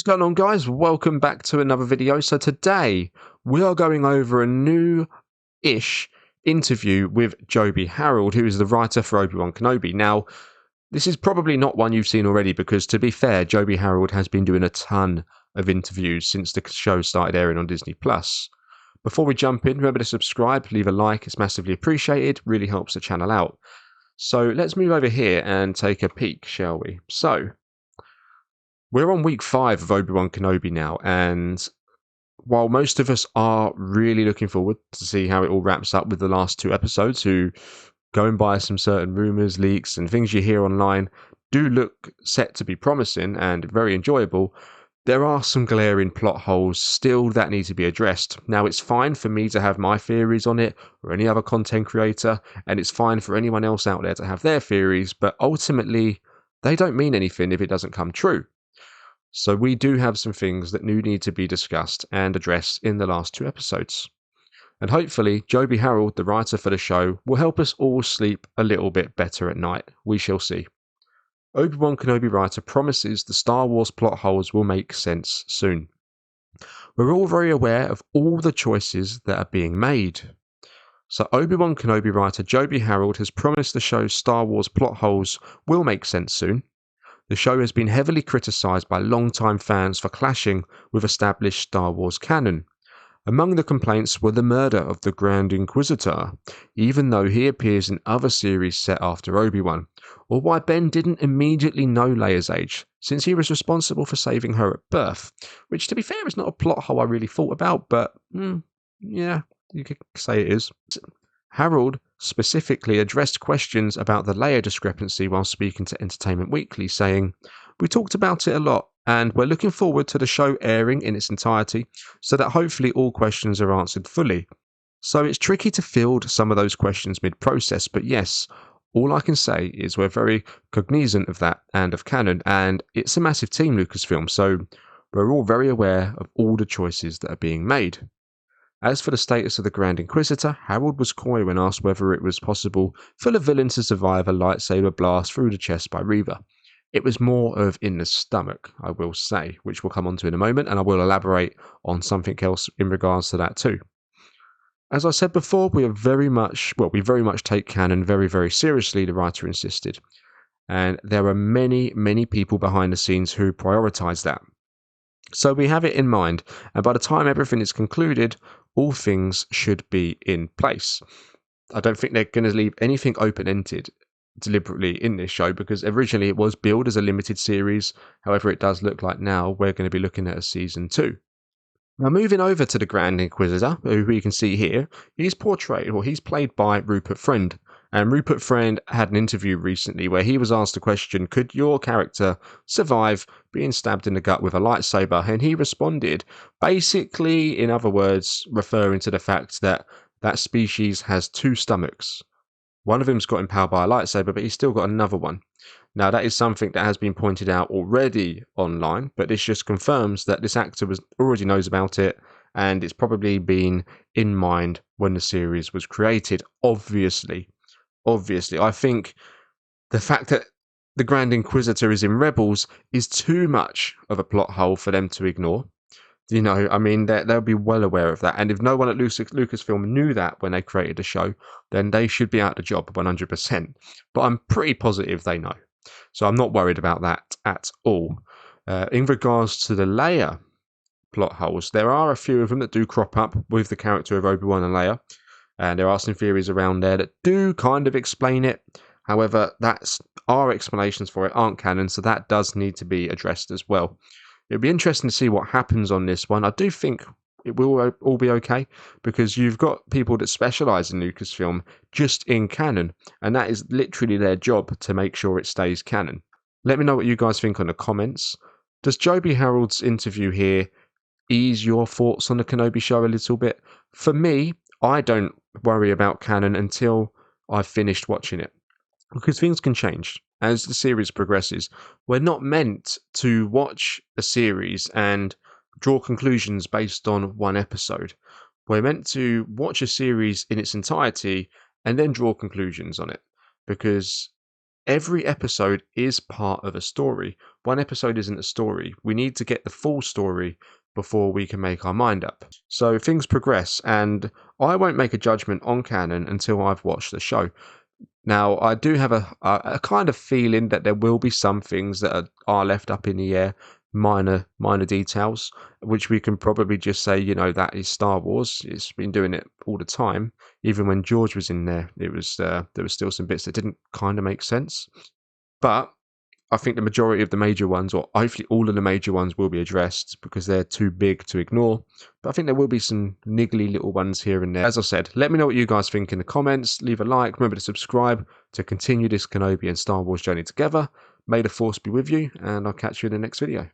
What's going on, guys? Welcome back to another video. So today we are going over a new-ish interview with Jobey Harold, who is the writer for Obi-Wan Kenobi. Now, this is probably not one you've seen already because, to be fair, Jobey Harold has been doing a ton of interviews since the show started airing on Disney+. Before we jump in, remember to subscribe, leave a like, it's massively appreciated, really helps the channel out. So let's move over here and take a peek, shall we? So, we're on week 5 of Obi-Wan Kenobi now, and while most of us are really looking forward to see how it all wraps up with the last 2 episodes, who, going by some certain rumours, leaks, and things you hear online, do look set to be promising and very enjoyable, there are some glaring plot holes still that need to be addressed. Now, it's fine for me to have my theories on it, or any other content creator, and it's fine for anyone else out there to have their theories, but ultimately, they don't mean anything if it doesn't come true. So we do have some things that do need to be discussed and addressed in the last 2 episodes. And hopefully, Jobey Harold, the writer for the show, will help us all sleep a little bit better at night. We shall see. Obi-Wan Kenobi writer promises the Star Wars plot holes will make sense soon. We're all very aware of all the choices that are being made. So Obi-Wan Kenobi writer Jobey Harold has promised the show's Star Wars plot holes will make sense soon. The show has been heavily criticised by longtime fans for clashing with established Star Wars canon. Among the complaints were the murder of the Grand Inquisitor, even though he appears in other series set after Obi-Wan, or why Ben didn't immediately know Leia's age, since he was responsible for saving her at birth, which, to be fair, is not a plot hole I really thought about, but yeah, you could say it is. Harold specifically addressed questions about the Leia discrepancy while speaking to Entertainment Weekly, saying, "We talked about it a lot, and we're looking forward to the show airing in its entirety so that hopefully all questions are answered fully. So it's tricky to field some of those questions mid-process, but yes, all I can say is we're very cognizant of that and of canon, and it's a massive team, Lucasfilm, so we're all very aware of all the choices that are being made." As for the status of the Grand Inquisitor, Harold was coy when asked whether it was possible for the villain to survive a lightsaber blast through the chest by Reva. It was more of in the stomach, I will say, which we'll come on to in a moment, and I will elaborate on something else in regards to that too. As I said before, we very much take canon very, very seriously, the writer insisted. And there are many, many people behind the scenes who prioritise that. So we have it in mind, and by the time everything is concluded, all things should be in place. I don't think they're going to leave anything open-ended deliberately in this show, because originally it was billed as a limited series. However, it does look like now we're going to be looking at a season 2. Now, moving over to the Grand Inquisitor, who you can see here, he's played by Rupert Friend. And Rupert Friend had an interview recently where he was asked the question, could your character survive being stabbed in the gut with a lightsaber? And he responded, basically, in other words, referring to the fact that that species has 2 stomachs. One of them's got empowered by a lightsaber, but he's still got another one. Now, that is something that has been pointed out already online, but this just confirms that this actor already knows about it, and it's probably been in mind when the series was created, obviously. I think the fact that the Grand Inquisitor is in Rebels is too much of a plot hole for them to ignore. You know, I mean, they'll be well aware of that. And if no one at Lucasfilm knew that when they created the show, then they should be out of the job 100%. But I'm pretty positive they know. So I'm not worried about that at all. In regards to the Leia plot holes, there are a few of them that do crop up with the character of Obi-Wan and Leia. And there are some theories around there that do kind of explain it. However, our explanations for it aren't canon, so that does need to be addressed as well. It'll be interesting to see what happens on this one. I do think it will all be okay, because you've got people that specialise in Lucasfilm just in canon, and that is literally their job to make sure it stays canon. Let me know what you guys think in the comments. Does Jobey Harold's interview here ease your thoughts on the Kenobi show a little bit? For me, I don't worry about canon until I've finished watching it, because things can change as the series progresses. We're not meant to watch a series and draw conclusions based on one episode. We're meant to watch a series in its entirety and then draw conclusions on it, because every episode is part of a story. One episode isn't a story. We need to get the full story before we can make our mind up. So things progress, and I won't make a judgment on Canon until I've watched the show. Now, I do have a kind of feeling that there will be some things that are left up in the air, minor details, which we can probably just say, that is Star Wars. It's been doing it all the time. Even when George was in there, there was still some bits that didn't kind of make sense. But I think the majority of the major ones, or hopefully all of the major ones, will be addressed because they're too big to ignore. But I think there will be some niggly little ones here and there. As I said, let me know what you guys think in the comments. Leave a like. Remember to subscribe to continue this Kenobi and Star Wars journey together. May the Force be with you, and I'll catch you in the next video.